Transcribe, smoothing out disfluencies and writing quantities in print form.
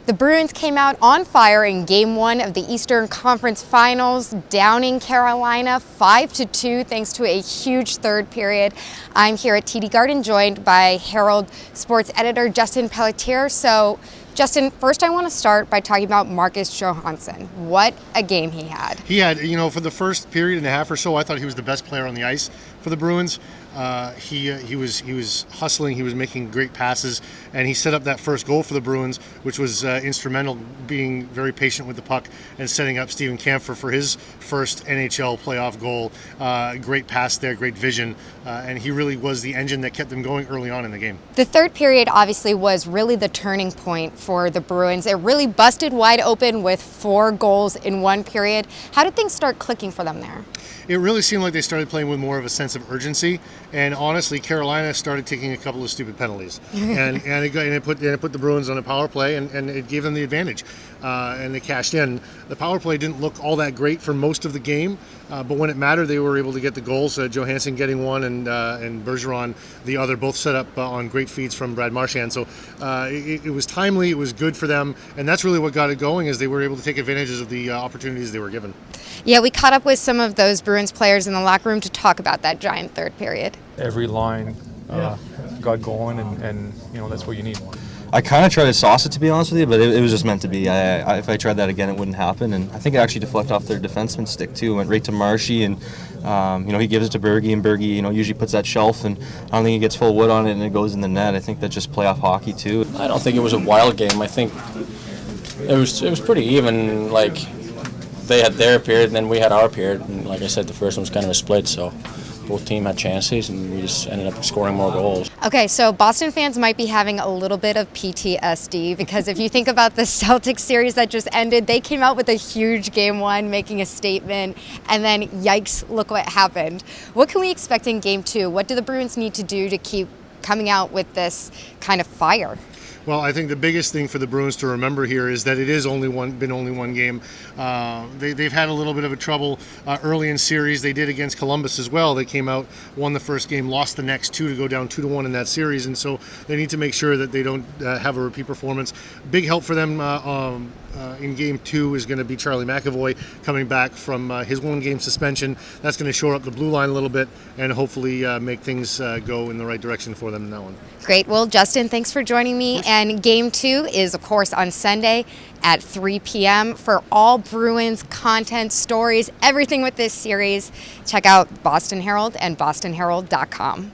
The Bruins came out on fire in Game 1 of the Eastern Conference Finals, downing Carolina 5-2 thanks to a huge third period. I'm here at TD Garden, joined by Herald sports editor Justin Pelletier. So, Justin, first I want to start by talking about Marcus Johansson. What a game he had. He had, for the first period and a half or so, I thought he was the best player on the ice for the Bruins. He was hustling, he was making great passes, and he set up that first goal for the Bruins, which was instrumental, being very patient with the puck and setting up Steven Kampfer for his first NHL playoff goal. Great pass there, great vision, and he really was the engine that kept them going early on in the game. The third period obviously was really the turning point for the Bruins. It really busted wide open with 4 goals in one period. How did things start clicking for them there? It really seemed like they started playing with more of a sense of urgency, and honestly, Carolina started taking a couple of stupid penalties, and it put the Bruins on a power play, and it gave them the advantage, and they cashed in. The power play didn't look all that great for most of the game, but when it mattered, they were able to get the goals. Johansson getting one, and Bergeron the other, both set up on great feeds from Brad Marchand. So it was timely, it was good for them, and that's really what got it going, is they were able to take advantages of the opportunities they were given. Yeah, we caught up with some of those Bruins players in the locker room to talk about that giant third period. Every line got going, and that's what you need. I kind of tried to sauce it, to be honest with you, but it was just meant to be. If I tried that again, it wouldn't happen. And I think it actually deflected off their defenseman's stick too. Went right to Marshy, and he gives it to Bergie, and Bergie usually puts that shelf, and I don't think he gets full wood on it, and it goes in the net. I think that's just playoff hockey too. I don't think it was a wild game. I think it was pretty even. Like, they had their period, and then we had our period. And like I said, the first one was kind of a split, so both teams had chances, and we just ended up scoring more goals. Okay, so Boston fans might be having a little bit of PTSD, because if you think about the Celtics series that just ended, they came out with a huge Game 1, making a statement, and then yikes, look what happened. What can we expect in Game 2? What do the Bruins need to do to keep coming out with this kind of fire? Well, I think the biggest thing for the Bruins to remember here is that it is only one game. They've had a little bit of a trouble early in series. They did against Columbus as well. They came out, won the first game, lost the next 2 to go down 2-1 in that series, and so they need to make sure that they don't have a repeat performance. Big help for them in Game 2 is going to be Charlie McAvoy coming back from his 1-game suspension. That's going to shore up the blue line a little bit and hopefully make things go in the right direction for them in that one. Great. Well, Justin, thanks for joining me. And Game 2 is, of course, on Sunday at 3 p.m. For all Bruins content, stories, everything with this series, check out Boston Herald and bostonherald.com.